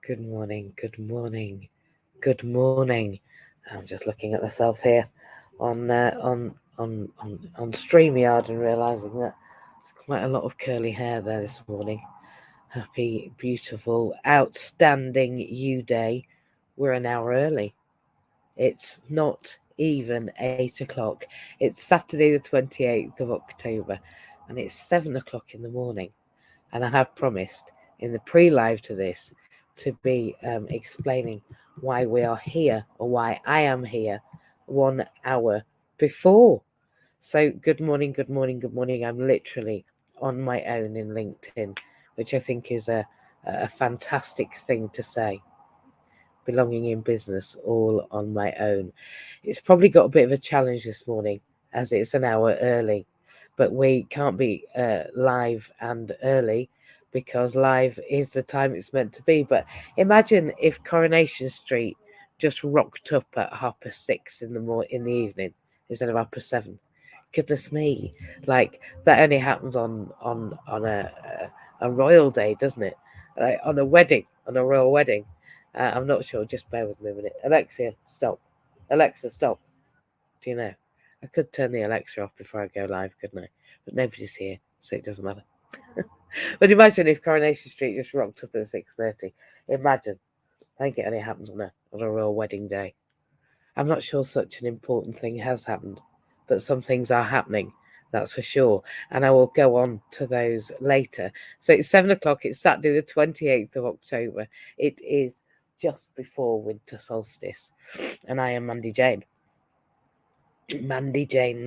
Good morning, good morning, good morning. I'm just looking at myself here on StreamYard and realising that there's quite a lot of curly hair there this morning. Happy, beautiful, outstanding U Day. We're an hour early. It's not even 8 o'clock. It's Saturday the 28th of October and it's 7 o'clock in the morning. And I have promised in the pre-live to this to be explaining why we are here or why I am here 1 hour before. So good morning, good morning, good morning. I'm literally on my own in LinkedIn, which I think is a fantastic thing to say. Belonging in business all on my own. It's probably got a bit of a challenge this morning as it's an hour early, but we can't be live and early because live is the time it's meant to be. But imagine if Coronation Street just rocked up at 6:30 in the evening instead of 7:30. Goodness me, like that only happens on a royal day, doesn't it? Like on a royal wedding. I'm not sure. Just bear with me a minute. Alexa, stop. Alexa, stop. Do you know? I could turn the Alexa off before I go live, couldn't I? But nobody's here, so it doesn't matter. But imagine if Coronation Street just rocked up at 6:30. Imagine. I think it only happens on a royal wedding day. I'm not sure such an important thing has happened, but some things are happening. That's for sure. And I will go on to those later. So it's 7 o'clock. It's Saturday, the 28th of October. It is just before winter solstice. And I am Mandy Jane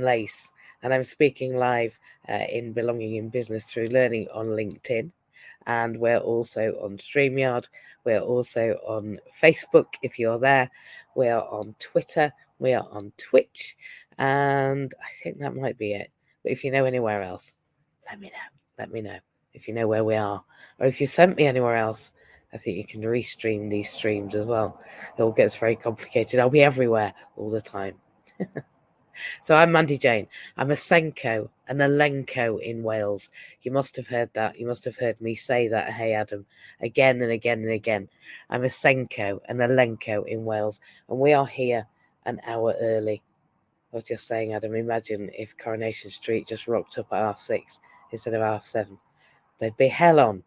Lace. And I'm speaking live in Belonging in Business through Learning on LinkedIn. And we're also on StreamYard. We're also on Facebook if you're there. We are on Twitter. We are on Twitch. And I think that might be it. But if you know anywhere else, let me know. Let me know if you know where we are. Or if you sent me anywhere else, I think you can restream these streams as well. It all gets very complicated. I'll be everywhere all the time. So I'm Mandy Jane. I'm a Senko, an Elenco in Wales. You must have heard that. You must have heard me say that, hey Adam, again and again and again. I'm a Senko, an Elenco in Wales. And we are here an hour early. I was just saying, Adam, imagine if Coronation Street just rocked up at 6:30 instead of 7:30. They'd be hell on.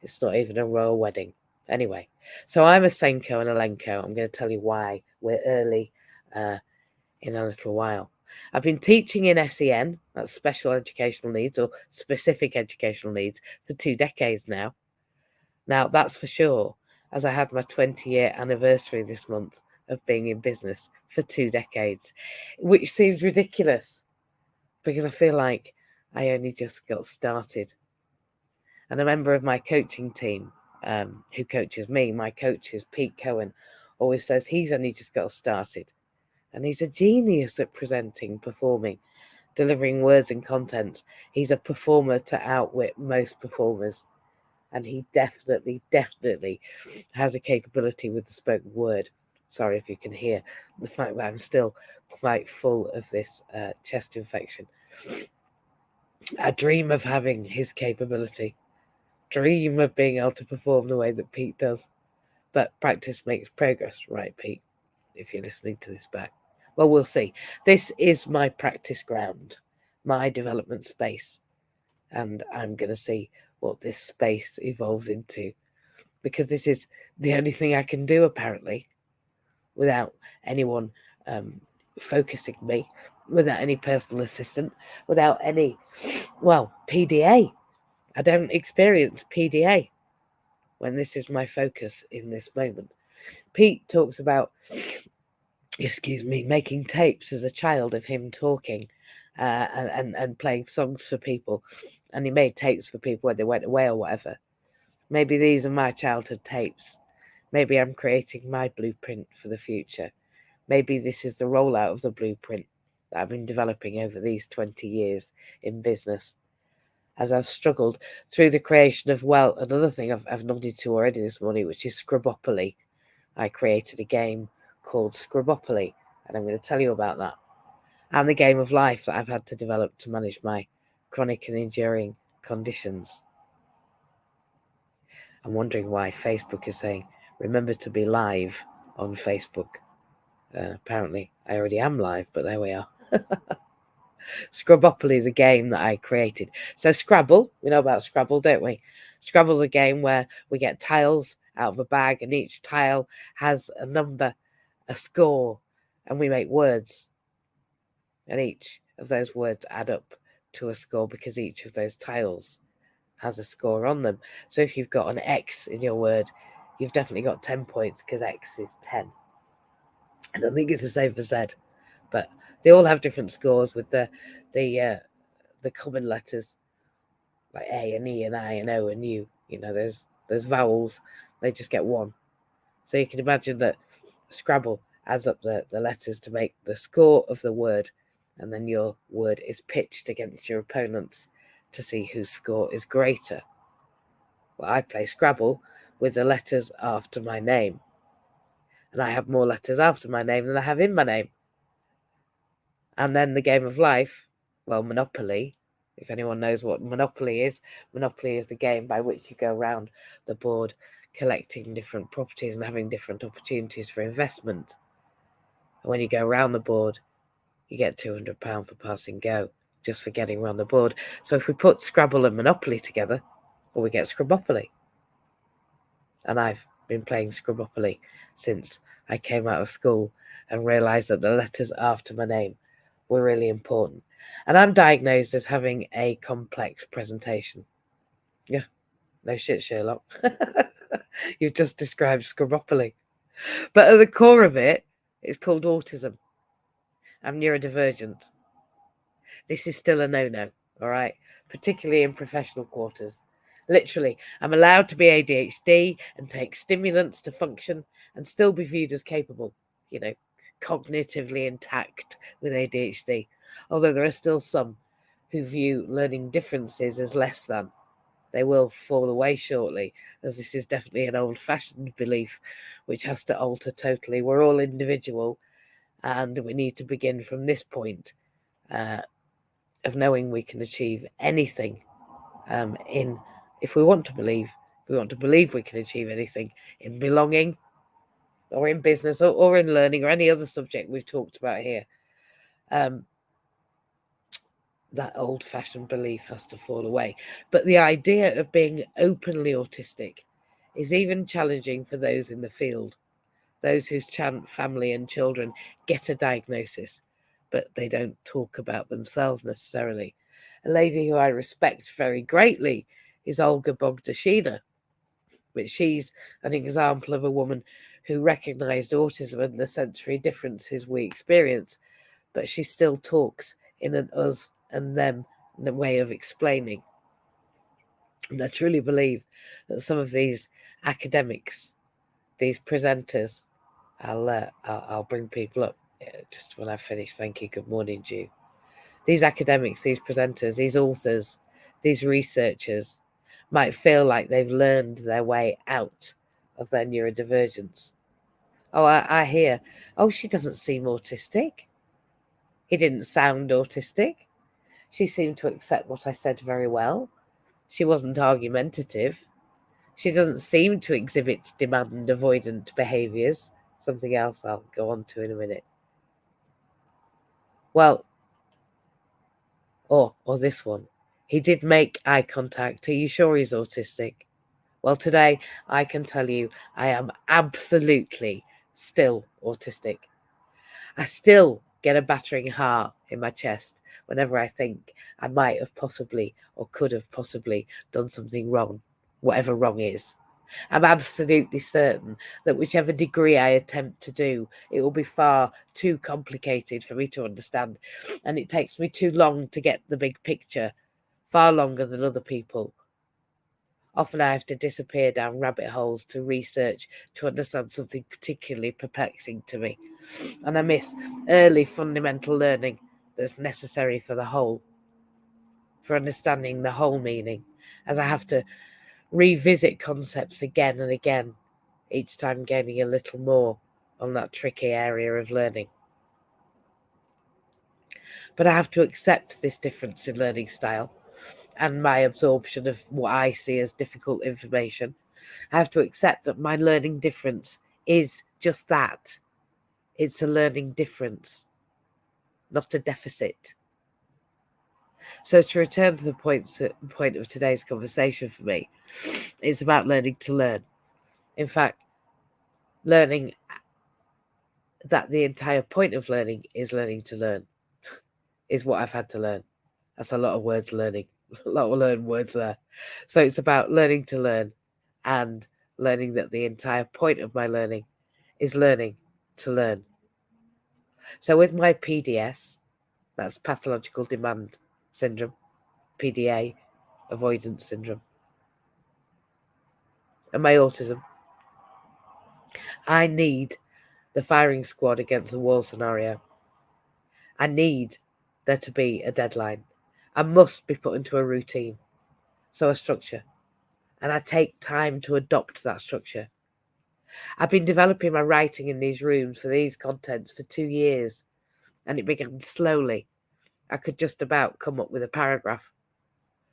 It's not even a royal wedding. Anyway, so I'm a Senko and Elenco. I'm going to tell you why we're early in a little while. I've been teaching in SEN, that's special educational needs or specific educational needs, for 2 decades now. Now, that's for sure, as I had my 20-year anniversary this month of being in business for 2 decades, which seems ridiculous because I feel like I only just got started. And a member of my coaching team who coaches me, my coach is Pete Cohen, always says he's only just got started. And he's a genius at presenting, performing, delivering words and content. He's a performer to outwit most performers. And he definitely has a capability with the spoken word. Sorry if you can hear the fact that I'm still quite full of this chest infection. I dream of having his capability. Dream of being able to perform the way that Pete does. But practice makes progress, right, Pete? If you're listening to this back. Well, we'll see. This is my practice ground, my development space. And I'm going to see what this space evolves into. Because this is the only thing I can do, apparently, without anyone focusing me, without any personal assistant, without any, PDA. I don't experience PDA when this is my focus in this moment. Pete talks about making tapes as a child of him talking and playing songs for people. And he made tapes for people when they went away or whatever. Maybe these are my childhood tapes. Maybe I'm creating my blueprint for the future. Maybe this is the rollout of the blueprint that I've been developing over these 20 years in business. As I've struggled through the creation of, another thing I've nodded to already this morning, which is Scribopoly. I created a game called Scribopoly, and I'm going to tell you about that. And the game of life that I've had to develop to manage my chronic and enduring conditions. I'm wondering why Facebook is saying remember to be live on Facebook. Apparently, I already am live, but there we are. Scrabbopoly, the game that I created. So Scrabble, we know about Scrabble, don't we? Scrabble's a game where we get tiles out of a bag, and each tile has a number, a score, and we make words. And each of those words add up to a score because each of those tiles has a score on them. So if you've got an X in your word, you've definitely got 10 points because X is 10. I don't think it's the same for Z, but they all have different scores with the common letters like A and E and I and O and U. You know, there's vowels, they just get one. So you can imagine that Scrabble adds up the letters to make the score of the word, and then your word is pitched against your opponent's to see whose score is greater. Well, I play Scrabble with the letters after my name, and I have more letters after my name than I have in my name. And then the game of life, well, Monopoly, if anyone knows what Monopoly is the game by which you go around the board collecting different properties and having different opportunities for investment. And when you go around the board, you get £200 for passing go, just for getting around the board. So if we put Scrabble and Monopoly together, well, we get Scrabbopoly. And I've been playing Scrabbopoly since I came out of school and realised that the letters after my name were really important. And I'm diagnosed as having a complex presentation. Yeah, no shit, Sherlock. You've just described Scrabbopoly. But at the core of it, it's called autism. I'm neurodivergent. This is still a no-no, all right? Particularly in professional quarters. Literally, I'm allowed to be ADHD and take stimulants to function and still be viewed as capable, you know, cognitively intact with ADHD. Although there are still some who view learning differences as less than. They will fall away shortly, as this is definitely an old-fashioned belief which has to alter totally. We're all individual, and we need to begin from this point of knowing we can achieve anything if we want to believe we can achieve anything in belonging or in business or in learning or any other subject we've talked about here. That old-fashioned belief has to fall away. But the idea of being openly autistic is even challenging for those in the field, those whose family and children get a diagnosis, but they don't talk about themselves necessarily. A lady who I respect very greatly is Olga Bogdashina, but she's an example of a woman who recognised autism and the sensory differences we experience, but she still talks in an us and them way of explaining. And I truly believe that some of these academics, these presenters, I'll bring people up just when I finish. Thank you. Good morning, Jew. These academics, these presenters, these authors, these researchers might feel like they've learned their way out of their neurodivergence. Oh, I hear, oh, she doesn't seem autistic. He didn't sound autistic. She seemed to accept what I said very well. She wasn't argumentative. She doesn't seem to exhibit demand avoidant behaviours. Something else I'll go on to in a minute. Well, or this one. He did make eye contact. Are you sure he's autistic? Well, today I can tell you I am absolutely still autistic. I still get a battering heart in my chest whenever I think I might have possibly or could have possibly done something wrong, whatever wrong is. I'm absolutely certain that whichever degree I attempt to do, it will be far too complicated for me to understand, and it takes me too long to get the big picture, far longer than other people. Often I have to disappear down rabbit holes to research to understand something particularly perplexing to me, and I miss early fundamental learning that's necessary for the whole, for understanding the whole meaning, as I have to revisit concepts again and again, each time gaining a little more on that tricky area of learning. But I have to accept this difference in learning style and my absorption of what I see as difficult information. I have to accept that my learning difference is just that. It's a learning difference, not a deficit. So to return to the point of today's conversation for me, it's about learning to learn. In fact, learning that the entire point of learning is learning to learn is what I've had to learn. That's a lot of words learning, a lot of learned words there. So it's about learning to learn and learning that the entire point of my learning is learning to learn. So with my PDS, that's pathological demand syndrome, PDA, avoidance syndrome, and my autism, I need the firing squad against the wall scenario. I need there to be a deadline. I must be put into a routine, so a structure. And I take time to adopt that structure. I've been developing my writing in these rooms for these contents for 2 years, and it began slowly. I could just about come up with a paragraph,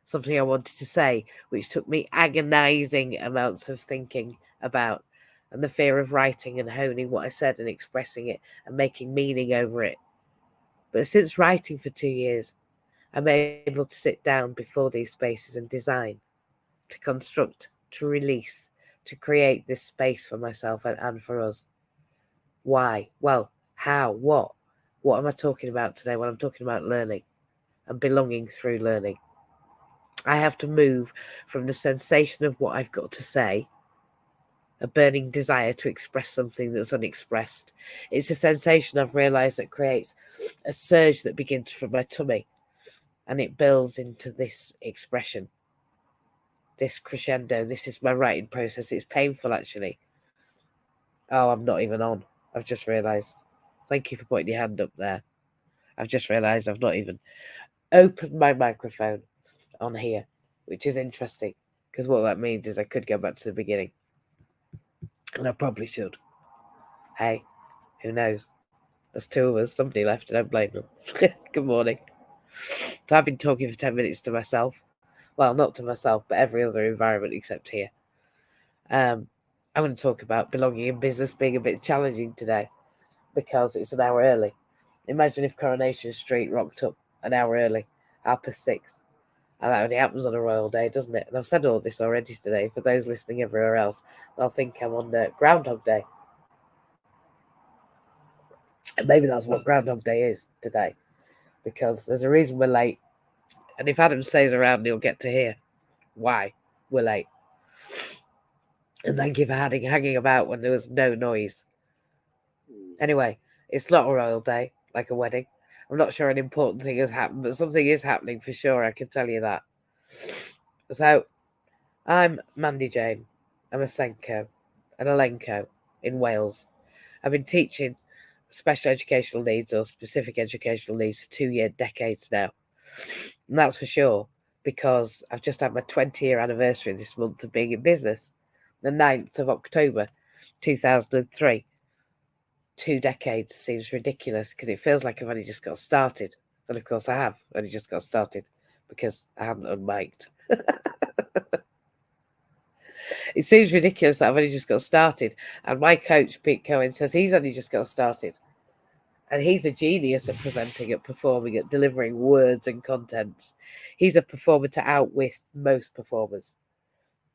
something I wanted to say, which took me agonizing amounts of thinking about, and the fear of writing and honing what I said and expressing it and making meaning over it. But since writing for 2 years, I'm able to sit down before these spaces and design, to construct, to release, to create this space for myself and for us. Why? Well, how? What? What am I talking about today? Well, I'm talking about learning and belonging through learning. I have to move from the sensation of what I've got to say, a burning desire to express something that's unexpressed. It's a sensation I've realised that creates a surge that begins from my tummy, and it builds into this expression, this crescendo. This is my writing process. It's painful, actually. Oh, I'm not even on. I've just realised. Thank you for putting your hand up there. I've just realised I've not even opened my microphone on here, which is interesting, because what that means is I could go back to the beginning. And I probably should. Hey, who knows? There's 2 of us. Somebody left. I don't blame them. Good morning. So I've been talking for 10 minutes to myself. Well, not to myself, but every other environment except here. I'm going to talk about belonging in business being a bit challenging today because it's an hour early. Imagine if Coronation Street rocked up an hour early, 6:30. And that only happens on a royal day, doesn't it? And I've said all this already today. For those listening everywhere else, they'll think I'm on Groundhog Day. And maybe that's what Groundhog Day is today, because there's a reason we're late. And if Adam stays around, he'll get to hear why we're late. And thank you for hanging about when there was no noise. Anyway, it's not a royal day, like a wedding. I'm not sure an important thing has happened, but something is happening for sure, I can tell you that. So, I'm Mandy Jane. I'm a Senko, an Elenco in Wales. I've been teaching special educational needs or specific educational needs for 2 decades now. And that's for sure, because I've just had my 20-year anniversary this month of being in business, the 9th of October, 2003. 2 decades seems ridiculous because it feels like I've only just got started. And of course I have only just got started because I haven't unmiked. It seems ridiculous that I've only just got started. And my coach, Pete Cohen, says he's only just got started. And he's a genius at presenting, at performing, at delivering words and contents. He's a performer to outwit most performers.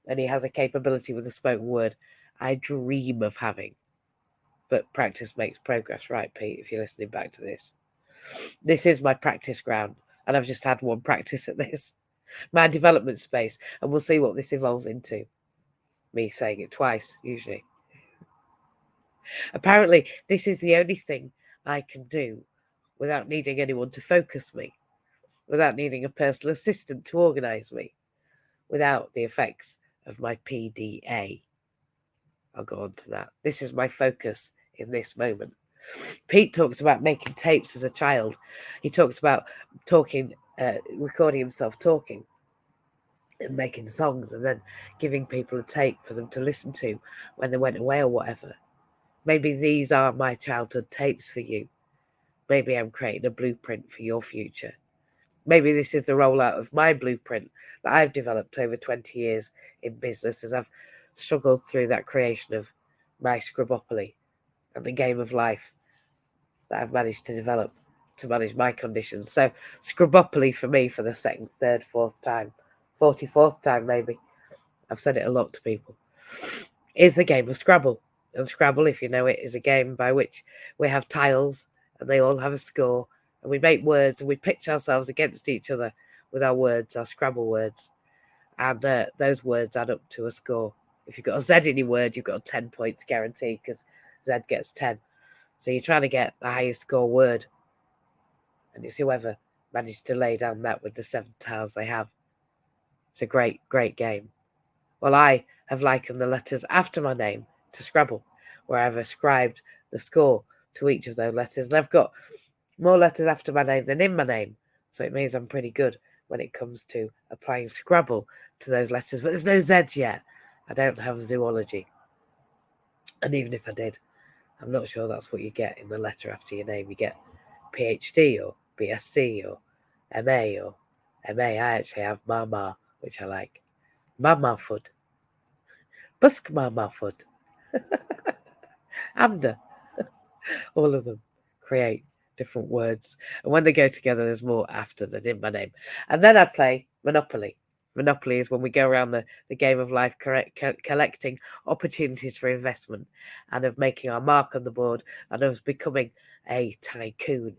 And he has a capability with the spoken word I dream of having. But practice makes progress, right, Pete, if you're listening back to this. This is my practice ground, and I've just had one practice at this. My development space, and we'll see what this evolves into. Me saying it twice, usually. Apparently, this is the only thing I can do without needing anyone to focus me, without needing a personal assistant to organise me, without the effects of my PDA. I'll go on to that. This is my focus in this moment. Pete talks about making tapes as a child. He talks about recording himself talking and making songs and then giving people a tape for them to listen to when they went away or whatever. Maybe these are my childhood tapes for you. Maybe I'm creating a blueprint for your future. maybe this is the rollout of my blueprint that I've developed over 20 years in business as I've struggled through that creation of my Scrubopoly and the game of life that I've managed to develop to manage my conditions. So Scrubopoly for me for the second, third, fourth time, 44th time maybe, I've said it a lot to people, is the game of Scrabble. And Scrabble, if you know it, is a game by which we have tiles and they all have a score, and we make words and we pitch ourselves against each other with our words, our Scrabble words, and those words add up to a score. If you've got a Z in your word, you've got a 10 points guarantee because Z gets 10. So you're trying to get the highest score word, and it's whoever managed to lay down that with the 7 tiles they have. It's a great, great game. Well, I have likened the letters after my name to Scrabble, where I've ascribed the score to each of those letters. And I've got more letters after my name than in my name. So it means I'm pretty good when it comes to applying Scrabble to those letters. But there's no Z's yet. I don't have zoology. And even if I did, I'm not sure that's what you get in the letter after your name. You get PhD or BSc or MA or MA. I actually have Mama, which I like. Mama food. Busk Mama food. Amda. All of them create different words. And when they go together, there's more after than in my name. And then I play Monopoly. Monopoly is when we go around the game of life collecting opportunities for investment and of making our mark on the board and of becoming a tycoon.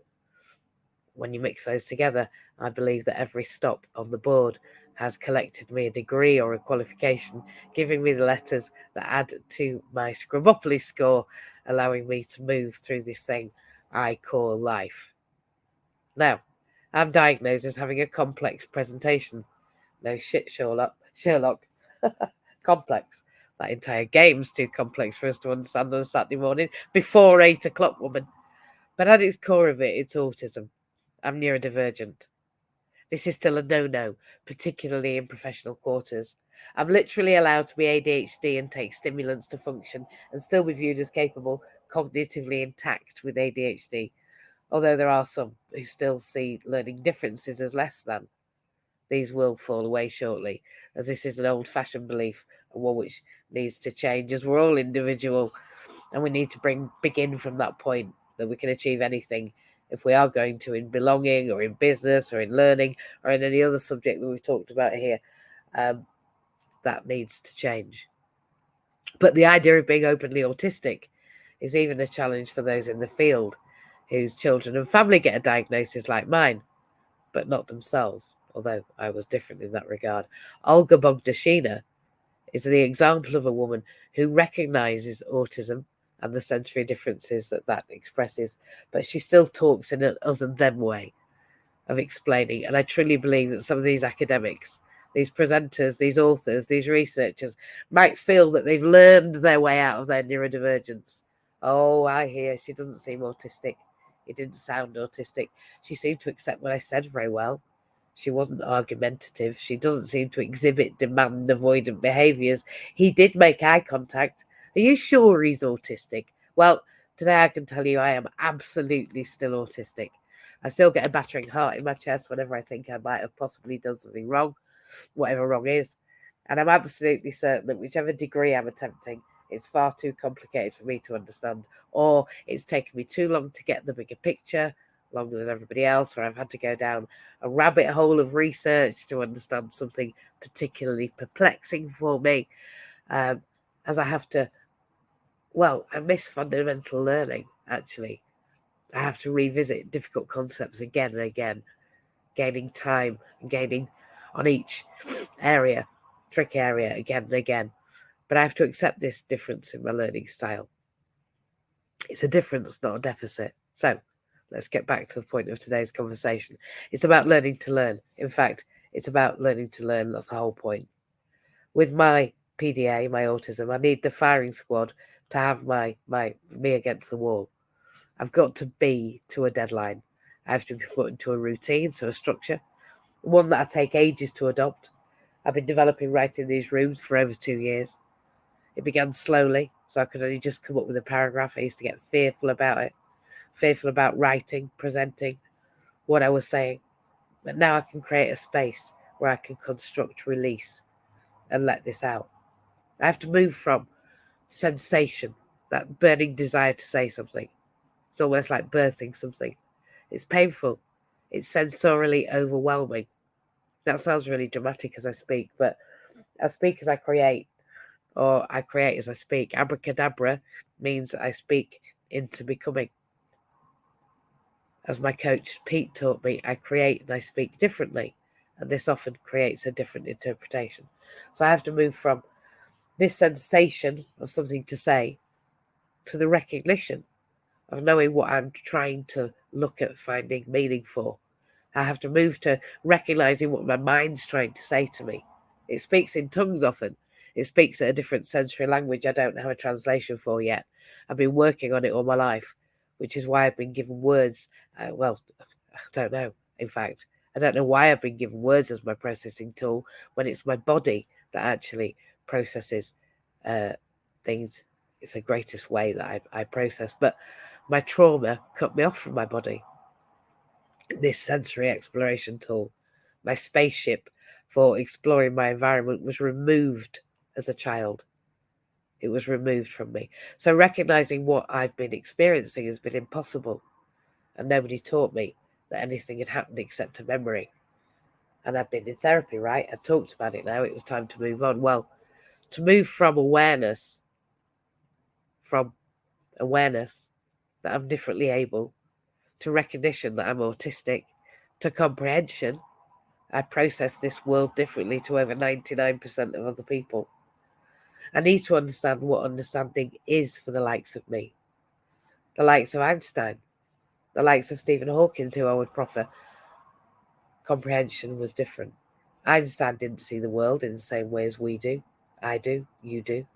When you mix those together, I believe that every stop on the board has collected me a degree or a qualification, giving me the letters that add to my Scrubopoly score, allowing me to move through this thing I call life. Now, I'm diagnosed as having a complex presentation. No shit, Sherlock. Complex. That entire game's too complex for us to understand on a Saturday morning before 8 o'clock, woman. But at its core of it, it's autism. I'm neurodivergent. This is still a no-no, particularly in professional quarters. I'm literally allowed to be ADHD and take stimulants to function and still be viewed as capable, cognitively intact with ADHD, although there are some who still see learning differences as less than. These will fall away shortly, as this is an old-fashioned belief and one which needs to change, as we're all individual and we need to begin from that point that we can achieve anything if we are going to in belonging or in business or in learning or in any other subject that we've talked about here. That needs to change. But the idea of being openly autistic is even a challenge for those in the field whose children and family get a diagnosis like mine, but not themselves, although I was different in that regard. Olga Bogdashina is the example of a woman who recognizes autism and the sensory differences that expresses, but she still talks in an us and them way of explaining. And I truly believe that some of these academics, these presenters, these authors, these researchers might feel that they've learned their way out of their neurodivergence. Oh, I hear she doesn't seem autistic. It didn't sound autistic. She seemed to accept what I said very well. She wasn't argumentative. She doesn't seem to exhibit demand avoidant behaviours. He did make eye contact. Are you sure he's autistic? Well, today I can tell you I am absolutely still autistic. I still get a battering heart in my chest whenever I think I might have possibly done something wrong, whatever wrong is. And I'm absolutely certain that whichever degree I'm attempting, it's far too complicated for me to understand, or it's taken me too long to get the bigger picture, longer than everybody else, or I've had to go down a rabbit hole of research to understand something particularly perplexing for me, as I have to, well, I miss fundamental learning, actually. I have to revisit difficult concepts again and again, gaining time and gaining on each area, trick area, again and again. But I have to accept this difference in my learning style. It's a difference, not a deficit. So let's get back to the point of today's conversation. It's about learning to learn. In fact, it's about learning to learn. That's the whole point. With my PDA, my autism, I need the firing squad to have me against the wall. I've got to be to a deadline. I have to be put into a routine, so a structure, one that I take ages to adopt. I've been developing writing these rooms for over 2 years. It began slowly, so I could only just come up with a paragraph. I used to get fearful about it, fearful about writing, presenting what I was saying. But now I can create a space where I can construct release and let this out. I have to move from sensation, that burning desire to say something. It's almost like birthing something. It's painful. It's sensorially overwhelming. That sounds really dramatic as I speak, but I speak as I create, or I create as I speak. Abracadabra means I speak into becoming. As my coach Pete taught me, I create and I speak differently, and this often creates a different interpretation. So I have to move from this sensation of something to say to the recognition of knowing what I'm trying to look at finding meaning for. I have to move to recognizing what my mind's trying to say to me. It speaks in tongues often. It speaks at a different sensory language I don't have a translation for yet. I've been working on it all my life, which is why I've been given words. Well, I don't know. In fact, I don't know why I've been given words as my processing tool when it's my body that actually processes things. It's the greatest way that I process. But my trauma cut me off from my body. This sensory exploration tool, my spaceship for exploring my environment, was removed as a child. It was removed from me. So recognizing what I've been experiencing has been impossible. And nobody taught me that anything had happened except a memory. And I've been in therapy, right? I talked about it now. It was time to move on. Well, to move from awareness that I'm differently able, to recognition that I'm autistic, to comprehension, I process this world differently to over 99% of other people. I need to understand what understanding is for the likes of me, the likes of Einstein, the likes of Stephen Hawking, who I would proffer comprehension was different. Einstein didn't see the world in the same way as we do. I do, you do.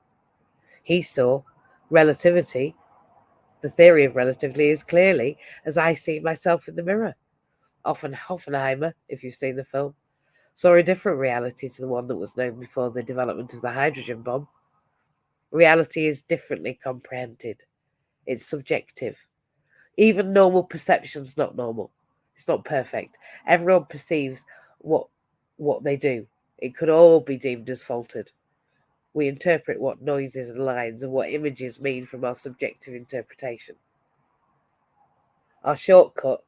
He saw relativity, the theory of relativity, as clearly as I see myself in the mirror. Often Oppenheimer, if you've seen the film, saw a different reality to the one that was known before the development of the hydrogen bomb. Reality is differently comprehended. It's subjective. Even normal perception's not normal. It's not perfect. Everyone perceives what they do. It could all be deemed as faltered. We interpret what noises and lines and what images mean from our subjective interpretation. Our shortcut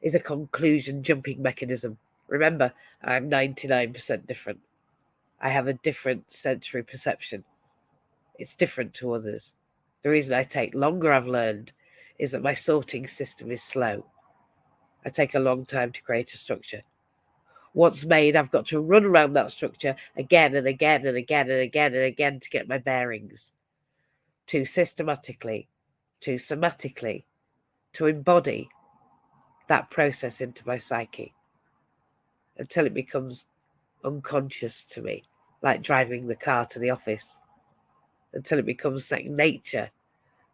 is a conclusion jumping mechanism. Remember, I'm 99% different. I have a different sensory perception. It's different to others. The reason I take longer, I've learned, is that my sorting system is slow. I take a long time to create a structure. Once made, I've got to run around that structure again and again and again and again and again to get my bearings. To systematically, to somatically, to embody that process into my psyche until it becomes unconscious to me, like driving the car to the office, until it becomes second nature.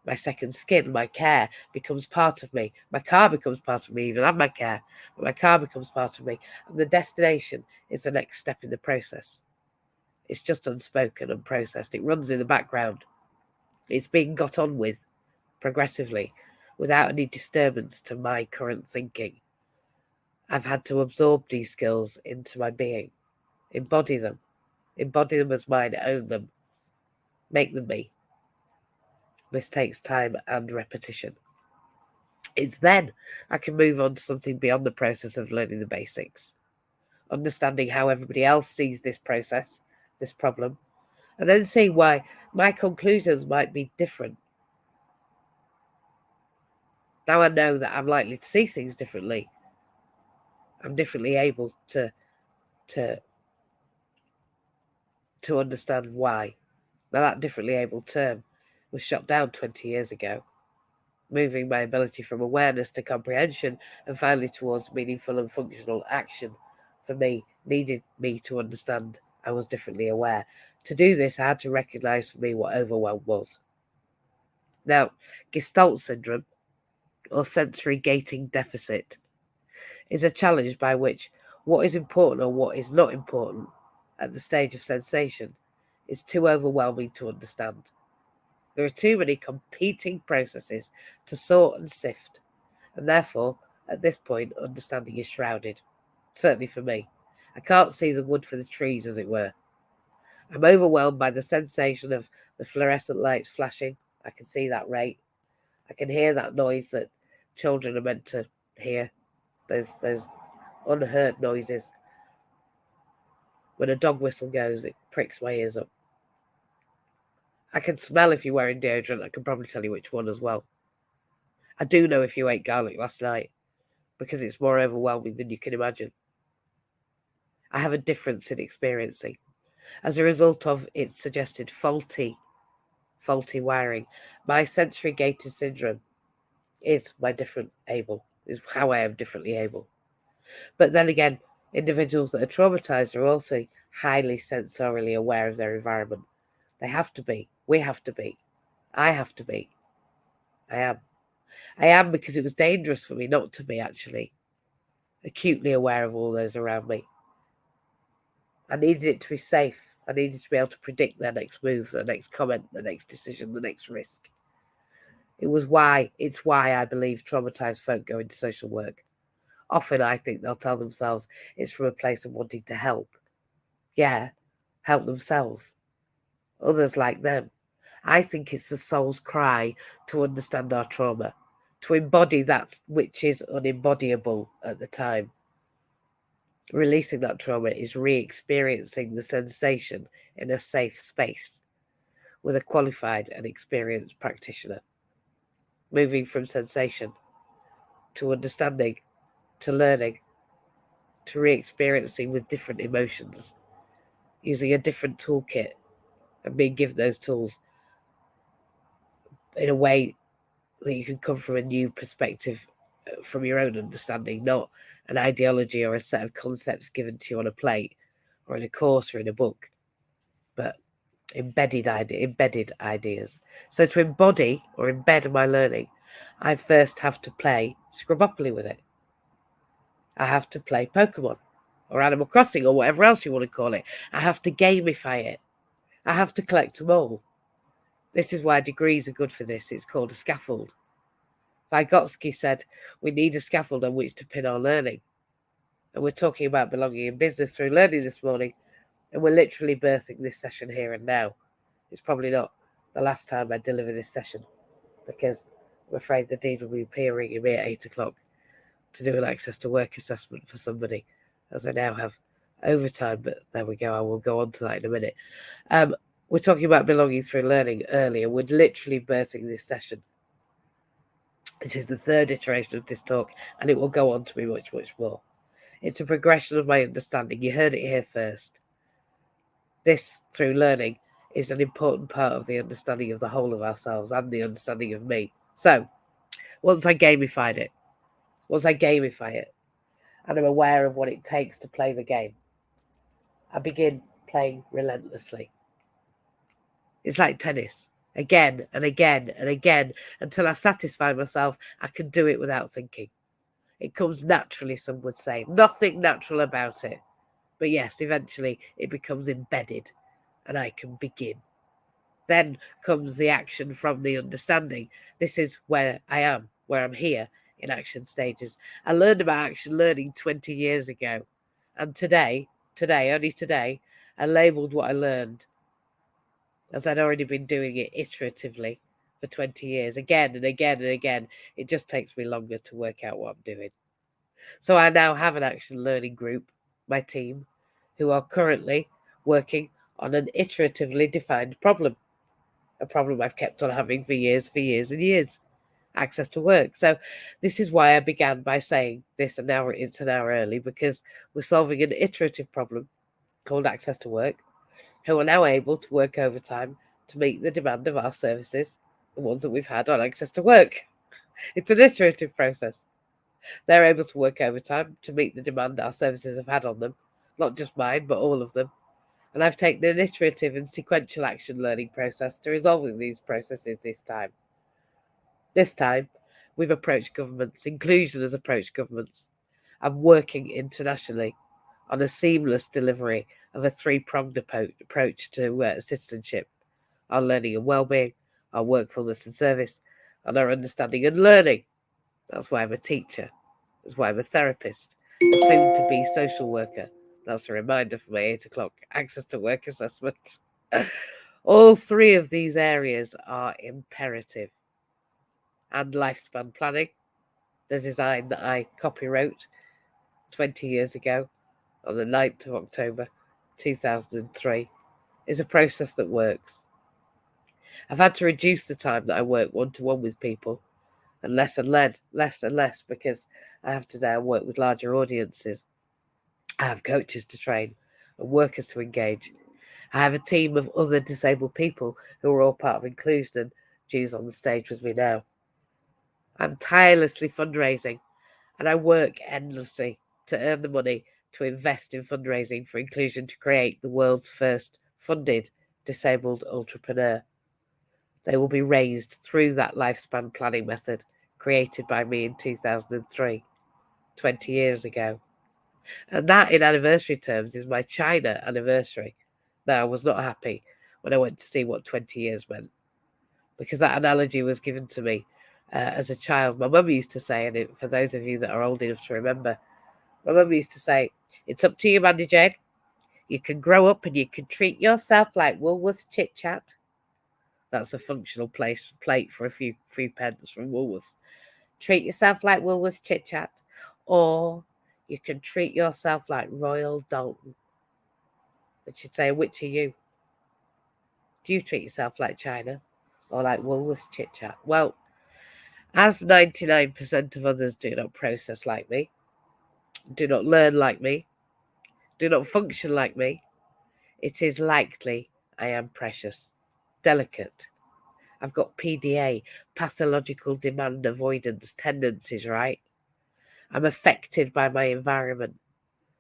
My second skin, my care becomes part of me. My car becomes part of me, even I'm my care, but my car becomes part of me. And the destination is the next step in the process. It's just unspoken, unprocessed. It runs in the background. It's being got on with progressively without any disturbance to my current thinking. I've had to absorb these skills into my being, embody them as mine, own them, make them me. This takes time and repetition. It's then I can move on to something beyond the process of learning the basics, understanding how everybody else sees this process, this problem, and then seeing why my conclusions might be different. Now I know that I'm likely to see things differently. I'm differently able to understand why. Now that differently able term was shot down 20 years ago, moving my ability from awareness to comprehension and finally towards meaningful and functional action for me needed me to understand I was differently aware. To do this, I had to recognize for me what overwhelm was. Now, Gestalt syndrome, or sensory gating deficit, is a challenge by which what is important or what is not important at the stage of sensation is too overwhelming to understand. There are too many competing processes to sort and sift, and therefore, at this point, understanding is shrouded. certainly for me. I can't see the wood for the trees, as it were. I'm overwhelmed by the sensation of the fluorescent lights flashing. I can see that rate. I can hear that noise that children are meant to hear. Those unheard noises. When a dog whistle goes, it pricks my ears up. I can smell if you're wearing deodorant. I can probably tell you which one as well. I do know if you ate garlic last night, because it's more overwhelming than you can imagine. I have a difference in experiencing as a result of its suggested faulty wiring. My sensory gated syndrome is how I am differently able. But then again, individuals that are traumatized are also highly sensorially aware of their environment. They have to be. We have to be. I have to be. I am. I am, because it was dangerous for me not to be, actually acutely aware of all those around me. I needed it to be safe. I needed to be able to predict their next move, their next comment, the next decision, the next risk. It's why I believe traumatized folk go into social work. Often I think they'll tell themselves it's from a place of wanting to help. Yeah, help themselves. Others like them. I think it's the soul's cry to understand our trauma, to embody that which is unembodiable at the time. Releasing that trauma is re-experiencing the sensation in a safe space with a qualified and experienced practitioner. Moving from sensation to understanding, to learning, to re-experiencing with different emotions, using a different toolkit and being given those tools in a way that you can come from a new perspective, from your own understanding, not an ideology or a set of concepts given to you on a plate or in a course or in a book, but embedded ideas. So to embody or embed my learning, I first have to play Scrabbopoly with it. I have to play Pokemon or Animal Crossing or whatever else you want to call it. I have to gamify it. I have to collect them all. This is why degrees are good for this. It's called a scaffold. Vygotsky said, we need a scaffold on which to pin our learning. And we're talking about belonging in business through learning this morning. And we're literally birthing this session here and now. It's probably not the last time I deliver this session, because I'm afraid the dean will be ringing me at 8 o'clock to do an access to work assessment for somebody, as I now have overtime. But there we go. I will go on to that in a minute. We're talking about belonging through learning earlier. We're literally birthing this session. This is the third iteration of this talk, and it will go on to be much, much more. It's a progression of my understanding. You heard it here first. This, through learning, is an important part of the understanding of the whole of ourselves and the understanding of me. So, once I gamify it, and I'm aware of what it takes to play the game, I begin playing relentlessly. It's like tennis, again and again and again, until I satisfy myself I can do it without thinking. It comes naturally, some would say. Nothing natural about it. But yes, eventually it becomes embedded and I can begin. Then comes the action from the understanding. This is where I am, where I'm here in action stages. I learned about action learning 20 years ago. And today, only today, I labelled what I learned, as I'd already been doing it iteratively for 20 years, again and again and again. It just takes me longer to work out what I'm doing. So I now have an action learning group, my team, who are currently working on an iteratively defined problem, a problem I've kept on having for years and years, access to work. So this is why I began by saying this it's an hour early, because we're solving an iterative problem called access to work, who are now able to work overtime to meet the demand of our services, the ones that we've had on access to work. It's an iterative process. They're able to work overtime to meet the demand our services have had on them, not just mine, but all of them. And I've taken an iterative and sequential action learning process to resolving these processes this time. This time, we've approached governments. Inclusion has approached governments. I'm working internationally on a seamless delivery of a three-pronged approach to citizenship, our learning and well-being, our workfulness and service, and our understanding and learning. That's why I'm a teacher. That's why I'm a therapist. a soon-to-be social worker. That's a reminder for my 8 o'clock access to work assessment. All three of these areas are imperative. And lifespan planning, the design that I copywrote 20 years ago on the 9th of October 2003, is a process that works. I've had to reduce the time that I work one-to-one with people, and less because I have to now work with larger audiences. I have coaches to train and workers to engage. I have a team of other disabled people who are all part of inclusion and Jews on the stage with me now. I'm tirelessly fundraising, and I work endlessly to earn the money to invest in fundraising for inclusion to create the world's first funded disabled entrepreneur. They will be raised through that lifespan planning method created by me in 2003, 20 years ago. And that, in anniversary terms, is my China anniversary. Now, I was not happy when I went to see what 20 years meant, because that analogy was given to me as a child. My mum used to say, and for those of you that are old enough to remember, my mum used to say, "It's up to you, Mandy Jane. You can grow up and you can treat yourself like Woolworths Chit Chat." That's a functional plate for a few pence from Woolworths. Treat yourself like Woolworths Chit Chat, or you can treat yourself like Royal Dalton. And she'd say, "Which are you? Do you treat yourself like China or like Woolworths Chit Chat?" Well, as 99% of others do not process like me, do not learn like me, do not function like me, it is likely I am precious, delicate. I've got PDA, pathological demand avoidance tendencies, right? I'm affected by my environment,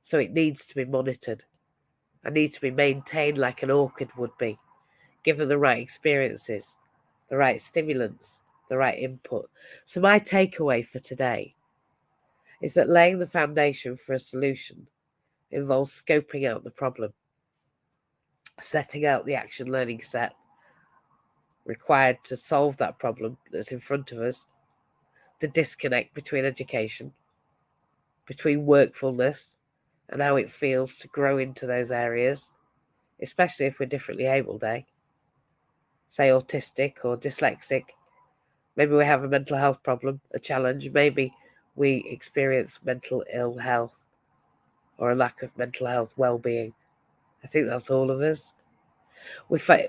so it needs to be monitored. I need to be maintained like an orchid would be, given the right experiences, the right stimulants, the right input. So my takeaway for today is that laying the foundation for a solution involves scoping out the problem, setting out the action learning set required to solve that problem that's in front of us, the disconnect between education, between workfulness, and how it feels to grow into those areas, especially if we're differently abled, say autistic or dyslexic. Maybe we have a mental health problem, a challenge. Maybe we experience mental ill health or a lack of mental health well-being. I think that's all of us.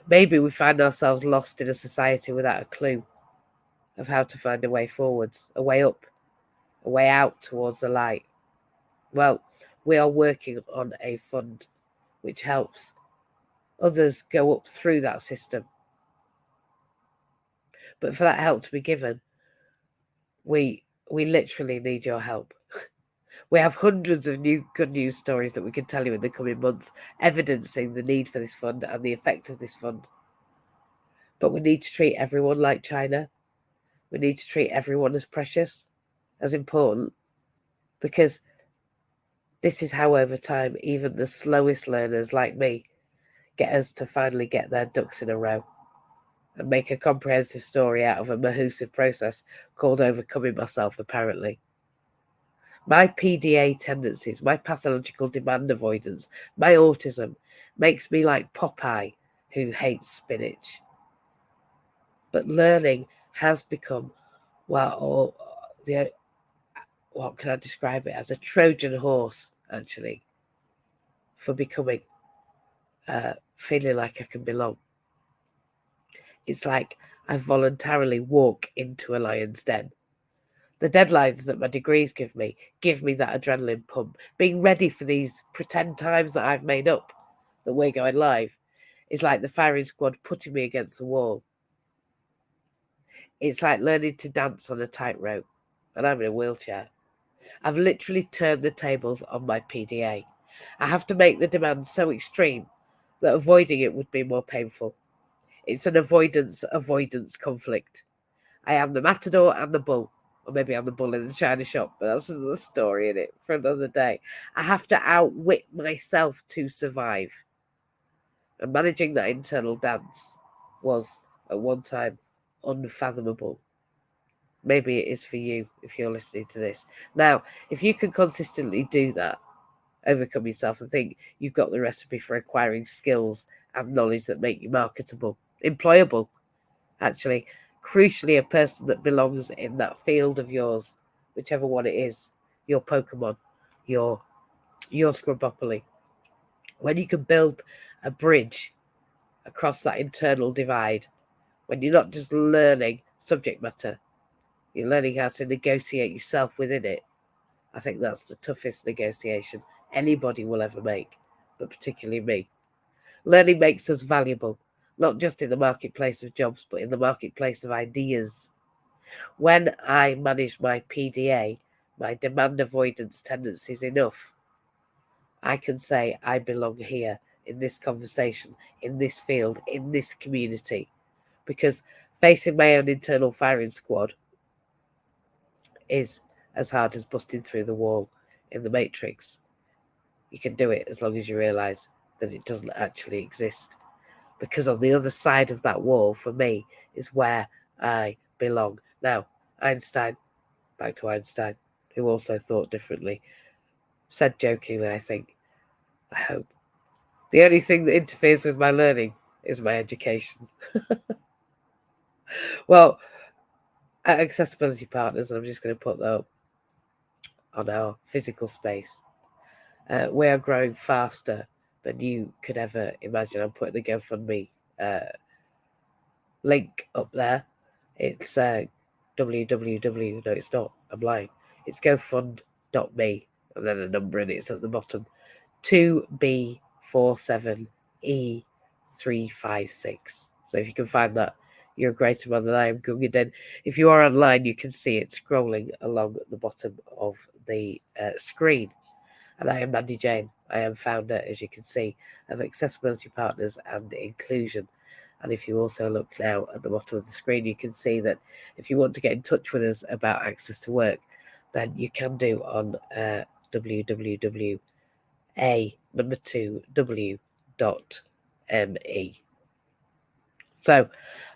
Maybe we find ourselves lost in a society without a clue of how to find a way forwards, a way up, a way out towards the light. Well, we are working on a fund which helps others go up through that system. But for that help to be given, we literally need your help. We have hundreds of new good news stories that we can tell you in the coming months, evidencing the need for this fund and the effect of this fund. But we need to treat everyone like China. We need to treat everyone as precious, as important, because this is how, over time, even the slowest learners like me get us to finally get their ducks in a row and make a comprehensive story out of a mahoosive process called overcoming myself, apparently. My PDA tendencies, my pathological demand avoidance, my autism makes me like Popeye, who hates spinach. But learning has become, what can I describe it as? A Trojan horse, actually, for becoming, feeling like I can belong. It's like I voluntarily walk into a lion's den. The deadlines that my degrees give me that adrenaline pump. Being ready for these pretend times that I've made up, that we're going live, is like the firing squad putting me against the wall. It's like learning to dance on a tightrope, and I'm in a wheelchair. I've literally turned the tables on my PDA. I have to make the demands so extreme that avoiding it would be more painful. It's an avoidance conflict. I am the matador and the bull. Or maybe I'm the bull in the china shop, but that's another story in it for another day. I have to outwit myself to survive. And managing that internal dance was, at one time, unfathomable. maybe it is for you if you're listening to this. Now, if you can consistently do that, overcome yourself and think you've got the recipe for acquiring skills and knowledge that make you marketable, employable, actually, crucially, a person that belongs in that field of yours, whichever one it is, your Pokemon, your Scrumpopoly. When you can build a bridge across that internal divide, when you're not just learning subject matter, you're learning how to negotiate yourself within it. I think that's the toughest negotiation anybody will ever make, but particularly me. Learning makes us valuable, not just in the marketplace of jobs, but in the marketplace of ideas. When I manage my PDA, my demand avoidance tendencies enough, I can say I belong here in this conversation, in this field, in this community. Because facing my own internal firing squad is as hard as busting through the wall in the Matrix. You can do it as long as you realise that it doesn't actually exist. Because on the other side of that wall, for me, is where I belong. Now, Einstein, back to Einstein, who also thought differently, said jokingly, I think, I hope, the only thing that interferes with my learning is my education. Well, at Accessibility Partners, I'm just going to put that up on our physical space. We are growing faster than you could ever imagine. I'm putting the GoFundMe link up there. It's www. No, it's not. I'm lying. It's gofund.me, and then a number in it's at the bottom. 2B47E356. So if you can find that, you're a greater man than I am, Gung. And then if you are online, you can see it scrolling along at the bottom of the screen. And I am Mandy Jane. I am founder, as you can see, of Accessibility Partners and Inclusion. And if you also look now at the bottom of the screen, you can see that if you want to get in touch with us about access to work, then you can do on www.a2w.me. So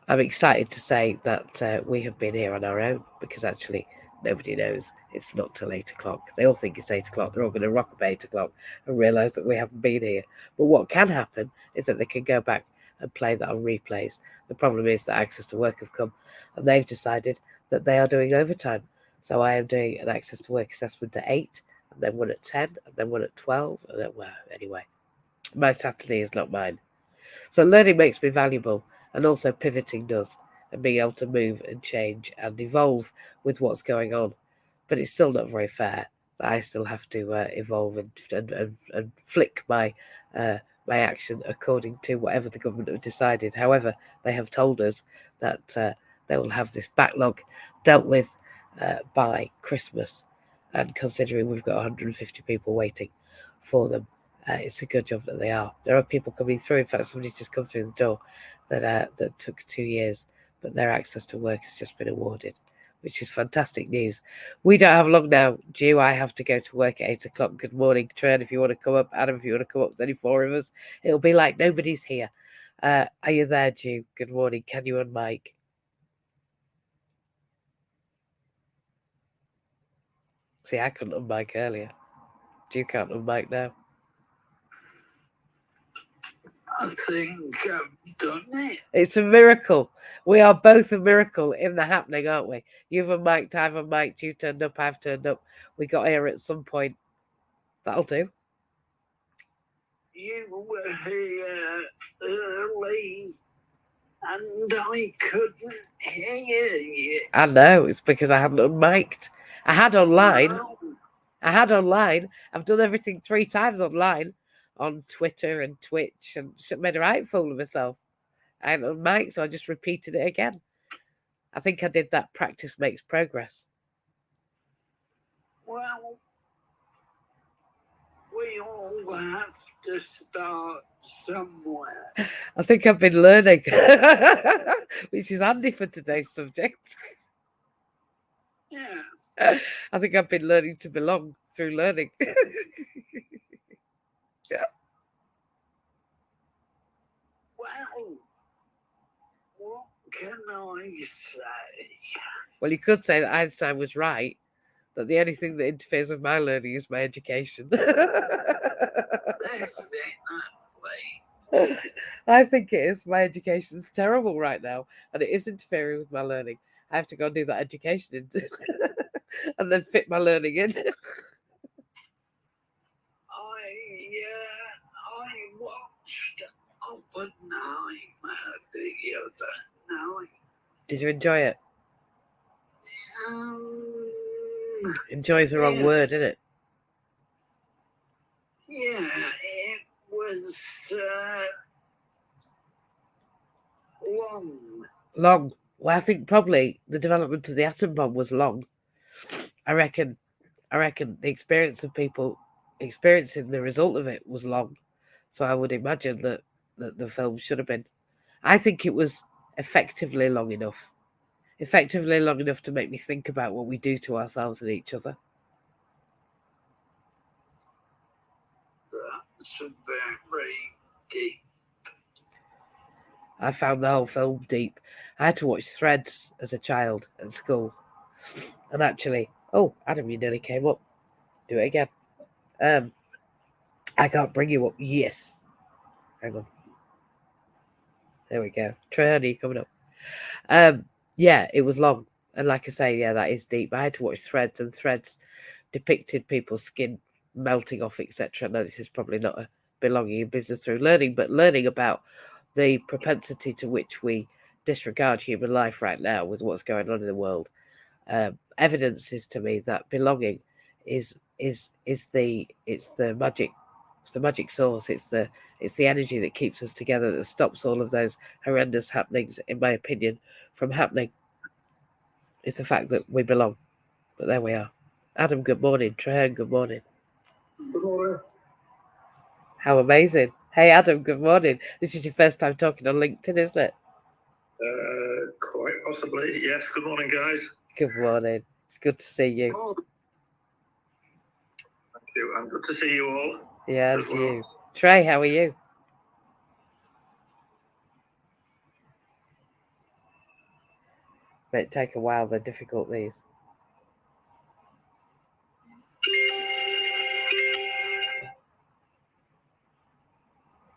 I'm excited to say that we have been here on our own, because actually nobody knows it's not till 8 o'clock. They all think it's 8 o'clock. They're all going to rock up at 8 o'clock and realise that we haven't been here. But what can happen is that they can go back and play that on replays. The problem is that Access to Work have come and they've decided that they are doing overtime. So I am doing an Access to Work assessment at 8, and then one at 10, and then one at 12, and then, well, anyway, my Saturday is not mine. So learning makes me valuable, and also pivoting does, and being able to move and change and evolve with what's going on. But it's still not very fair that I still have to evolve and flick my action according to whatever the government have decided. However, they have told us that they will have this backlog dealt with by Christmas, and considering we've got 150 people waiting for them, it's a good job that they are. There are people coming through. In fact, somebody just come through the door that took 2 years, but their access to work has just been awarded, which is fantastic news. We don't have long now, Jew. I have to go to work at 8 o'clock. Good morning, Trent. If you want to come up, Adam, if you want to come up, there's only 4 of us. It'll be like nobody's here. Are you there, Jew? Good morning. Can you unmic? See, I couldn't unmic earlier. Jew can't unmic now. I think I've done it. It's a miracle. We are both a miracle in the happening, aren't we? You've unmiked, I've unmiked, you turned up, I've turned up. We got here at some point. That'll do. You were here early and I couldn't hear you. I know, it's because I hadn't unmiked. I had online. No. I had online. I've done everything 3 times online on Twitter and Twitch, and made a right fool of myself. I hadn't unmiked, so I just repeated it again. I think I did that practice makes progress. Well, we all have to start somewhere. I think I've been learning, which is handy for today's subject. Yeah. I think I've been learning to belong through learning. Yeah. Well, what can I say? Well, you could say that Einstein was right, that the only thing that interferes with my learning is my education. I think it is. My education's terrible right now, and it is interfering with my learning. I have to go and do that education and then fit my learning in. I watched Oppenheimer the other night. Did you enjoy it? Enjoy is the wrong word, isn't it? Yeah, it was long. Long. Well, I think probably the development of the atom bomb was long. I reckon the experience of people experiencing the result of it was long. So I would imagine that the film should have been. I think it was effectively long enough. Effectively long enough to make me think about what we do to ourselves and each other. That's very deep. I found the whole film deep. I had to watch Threads as a child at school. And actually, oh, Adam, you nearly came up. Do it again. I can't bring you up. Yes. Hang on. There we go. Trey, coming up. Yeah, it was long. And like I say, yeah, that is deep. I had to watch Threads, and Threads depicted people's skin melting off, etc. Now, this is probably not a belonging in business through learning, but learning about the propensity to which we disregard human life right now with what's going on in the world. Evidences to me that belonging is the magic source. It's the energy that keeps us together, that stops all of those horrendous happenings, in my opinion, from happening. It's the fact that we belong. But there we are. Adam, good morning. Treherne, good morning. Good morning. How amazing. Hey, Adam, good morning. This is your first time talking on LinkedIn, isn't it? Quite possibly. Yes. Good morning, guys. Good morning. It's good to see you. Oh, Thank you. And good to see you all. Yeah, as and well. you. Trey, how are you? Might take a while, they're difficult, these.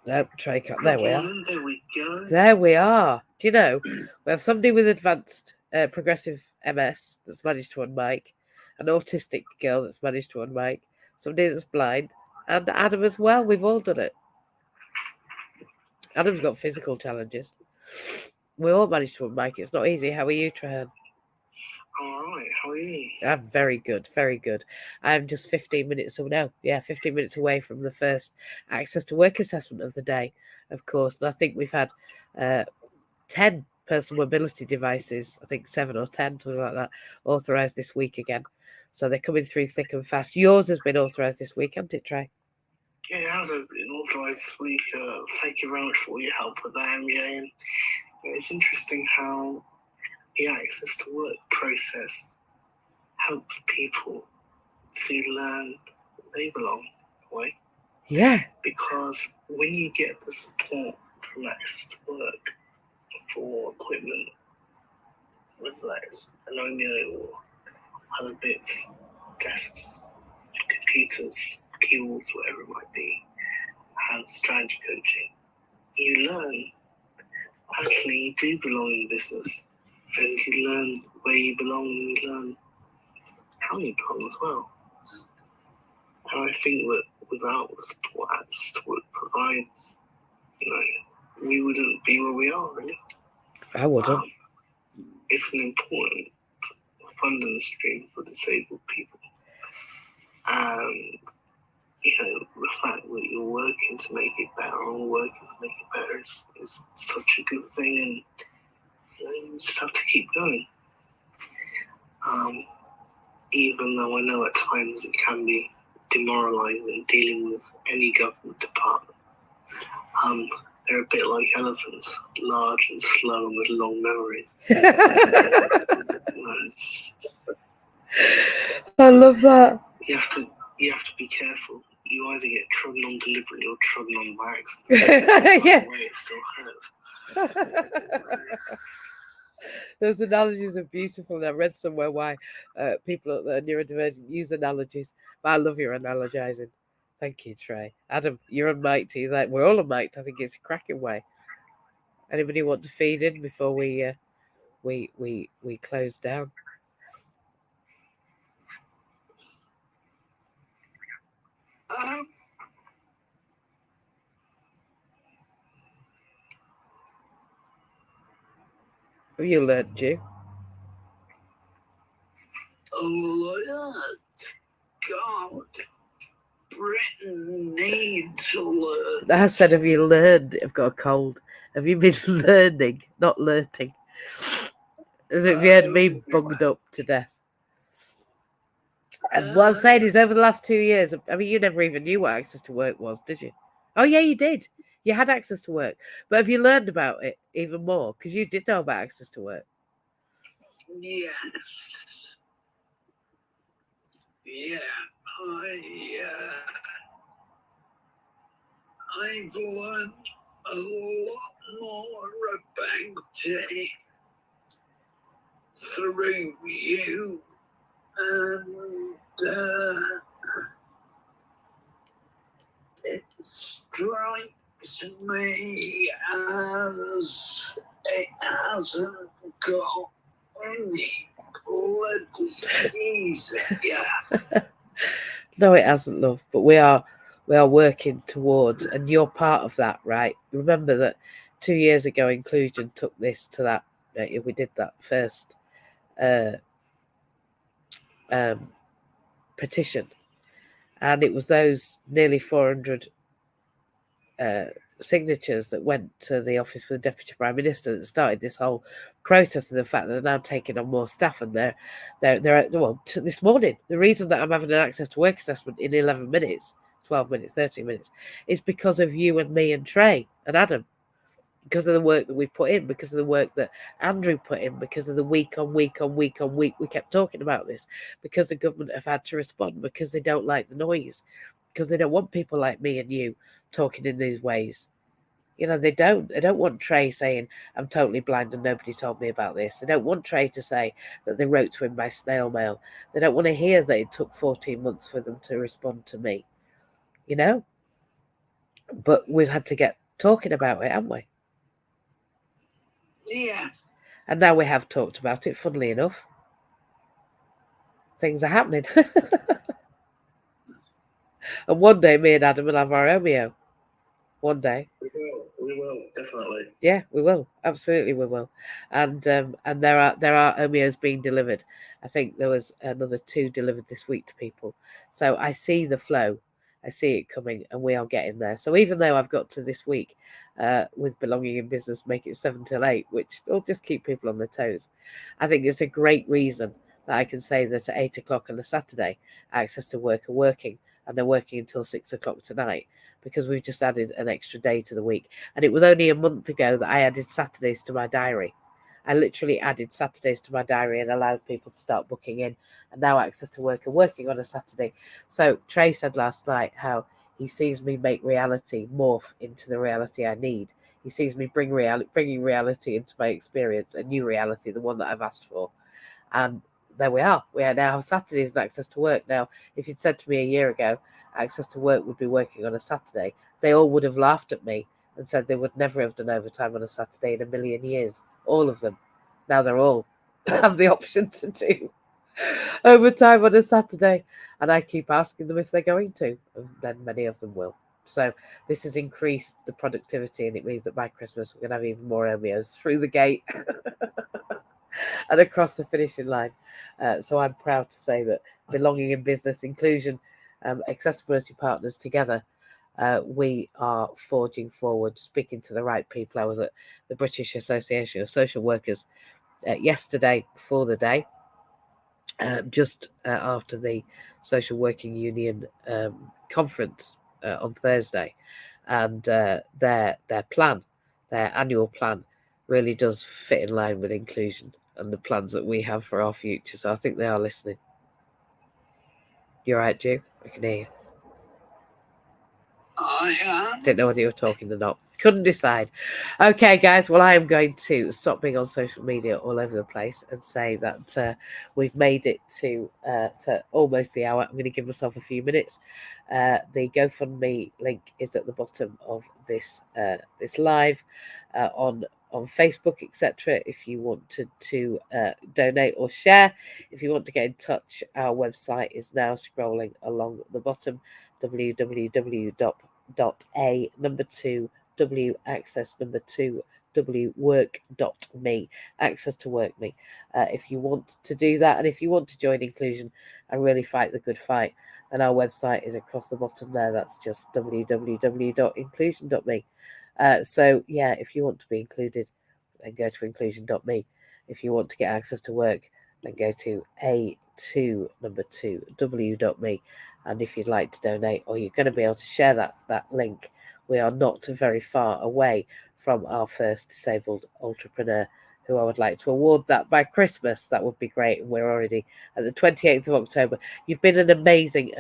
Nope, Trey can't. There we are. there we go. There we are. Do you know, we have somebody with advanced progressive MS that's managed to unmic, an autistic girl that's managed to unmic, somebody that's blind, and Adam as well. We've all done it. Adam's got physical challenges. We all managed to unmic. It's not easy. How are you, Treherne? All right. How are you? I'm very good, very good. I'm just 15 minutes away. 15 minutes away from the first access to work assessment of the day, of course. And I think we've had 10 personal mobility devices, I think 7 or 10, something like that, authorised this week again. So they're coming through thick and fast. Yours has been authorised this week, hasn't it, Trey? Yeah, it has been authorised this week. Thank you very much for all your help with that, MJ. And it's interesting how the access to work process helps people to learn they belong, right? Yeah. Because when you get the support from access to work for equipment, whether that's an Omeo or other bits, desks, computers, keyboards, whatever it might be, and strategy coaching, you learn actually you do belong in business, and you learn where you belong, and you learn how you belong as well. And I think that without the support access to work provides, we wouldn't be where we are, really. I wouldn't. It's an important funding stream for disabled people. And, the fact that you're working to make it better or working to make it better is such a good thing, and you just have to keep going. Even though I know at times it can be demoralising dealing with any government department. They're a bit like elephants, large and slow and with long memories. I love that. You have to be careful. You either get trodden on deliberately or trodden on by accident. Yeah. Way it still hurts. Those analogies are beautiful. And I read somewhere why people that are neurodivergent use analogies. But I love your analogizing. Thank you, Trey. Adam, you're unmiked. He's like, we're all unmiked. I think it's a cracking way. Anybody want to feed in before we close down? Have you learned, you? Learned. God. Britain needs to learn. I said, have you learned? I've got a cold. Have you been learning, not learning? As if you had me bugged up to death. And what I'm saying is, over the last 2 years, I mean, you never even knew what access to work was, did you? Oh, yeah, you did. You had access to work. But have you learned about it even more? Because you did know about access to work. Yes. Yeah, I've learned a lot more about it through you, and it strikes me as it hasn't got any bloody easy. Yeah. No, it hasn't, love. But we are working towards, and you're part of that, right? Remember that 2 years ago, Inclusion took this to that. We did that first petition, and it was those nearly 400 signatures that went to the office of the Deputy Prime Minister that started this whole process, of the fact that they're now taking on more staff, and they're this morning, the reason that I'm having an access to work assessment in 11 minutes, 12 minutes, 13 minutes, is because of you and me and Trey and Adam, because of the work that we've put in, because of the work that Andrew put in, because of the week on week we kept talking about this, because the government have had to respond, because they don't like the noise, because they don't want people like me and you talking in these ways. You know, they don't want Trey saying, I'm totally blind and nobody told me about this. They don't want Trey to say that they wrote to him by snail mail. They don't want to hear that it took 14 months for them to respond to me, you know? But we've had to get talking about it, haven't we? Yeah. And now we have talked about it, funnily enough. Things are happening. And one day me and Adam will have our Romeo. One day. We will, definitely. Yeah, we will. Absolutely we will. And there are Omeos being delivered. I think there was another 2 delivered this week to people. So I see the flow. I see it coming, and we are getting there. So even though I've got to this week with Belonging in Business, make it 7 till 8, which will just keep people on their toes, I think it's a great reason that I can say that at 8 o'clock on a Saturday, access to work are working, and they're working until 6 o'clock tonight, because we've just added an extra day to the week. And it was only a month ago that I added Saturdays to my diary. I literally added Saturdays to my diary and allowed people to start booking in. And now access to work and working on a Saturday. So Trey said last night how he sees me make reality morph into the reality I need. He sees me bringing reality into my experience, a new reality, the one that I've asked for. And there we are. We now have Saturdays and access to work. Now, if you'd said to me a year ago, access to work would be working on a Saturday, they all would have laughed at me and said they would never have done overtime on a Saturday in a million years. All of them. Now they're all have the option to do overtime on a Saturday. And I keep asking them if they're going to. And then many of them will. So this has increased the productivity, and it means that by Christmas we're going to have even more Romeos through the gate and across the finishing line. So I'm proud to say that Belonging in Business, Inclusion, Accessibility Partners together, we are forging forward, speaking to the right people. I was at the British Association of Social Workers yesterday before the day, just after the Social Working Union conference on Thursday, and their plan, their annual plan, really does fit in line with inclusion and the plans that we have for our future. So I think they are listening. You're right, Ju? I can hear you. I am. Didn't know whether you were talking or not. Couldn't decide. Okay, guys. Well, I am going to stop being on social media all over the place and say that we've made it to almost the hour. I'm going to give myself a few minutes. The GoFundMe link is at the bottom of this this live on Facebook, etc. If you want to donate or share, if you want to get in touch, our website is now scrolling along the bottom: www.a2w access 2w work.me, access to work me. If you want to do that, and if you want to join inclusion and really fight the good fight, then our website is across the bottom there. That's just www.inclusion.me. So yeah, if you want to be included, then go to inclusion.me. If you want to get access to work, then go to a2w.me. And if you'd like to donate, or you're going to be able to share that link, we are not very far away from our first disabled entrepreneur, who I would like to award that by Christmas. That would be great. And we're already at the 28th of October. You've been an amazing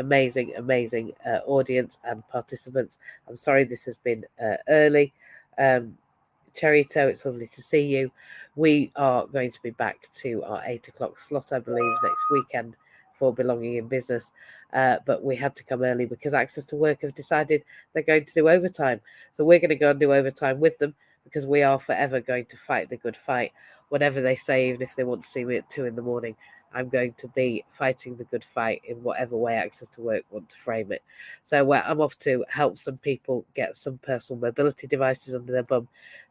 audience and participants. I'm sorry this has been early. Cherito, it's lovely to see you. We are going to be back to our 8 o'clock slot, I believe, next weekend for Belonging in Business. But we had to come early because Access to Work have decided they're going to do overtime. So we're going to go and do overtime with them, because we are forever going to fight the good fight. Whatever they say, even if they want to see me at 2 in the morning, I'm going to be fighting the good fight in whatever way Access to Work want to frame it. So I'm off to help some people get some personal mobility devices under their bum,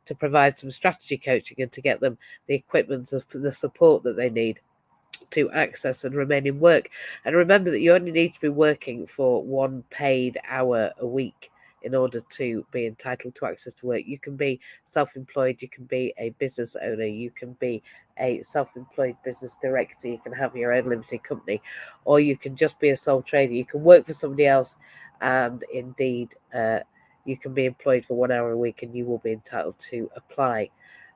to provide some strategy coaching and to get them the equipment, the support that they need to access and remain in work. And remember that you only need to be working for 1 paid hour a week in order to be entitled to access to work. You can be self-employed, you can be a business owner, you can be a self-employed business director, you can have your own limited company, or you can just be a sole trader. You can work for somebody else, and indeed you can be employed for 1 hour a week and you will be entitled to apply.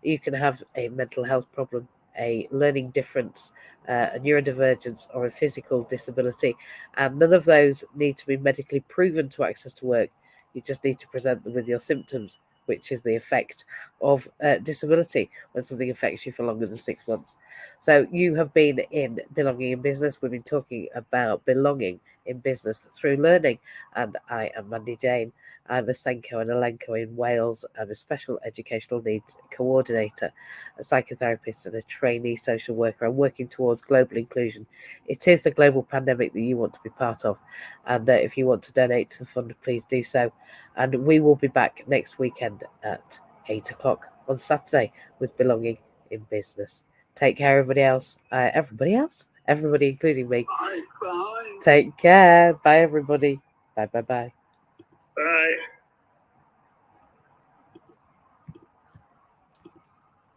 You can have a mental health problem, a learning difference, a neurodivergence, or a physical disability, and none of those need to be medically proven to access to work. You just need to present them with your symptoms, which is the effect of disability when something affects you for longer than 6 months. So you have been in Belonging in Business. We've been talking about belonging in business through learning, and I am Mandy Jane. I'm a Senko and Elenko in Wales. I'm a special educational needs coordinator, a psychotherapist, and a trainee social worker. I'm working towards global inclusion. It is the global pandemic that you want to be part of. And if you want to donate to the fund, please do so. And we will be back next weekend at 8 o'clock on Saturday with Belonging in Business. Take care, everybody else. Everybody, including me. Bye. Take care. Bye, everybody. Bye. Bye.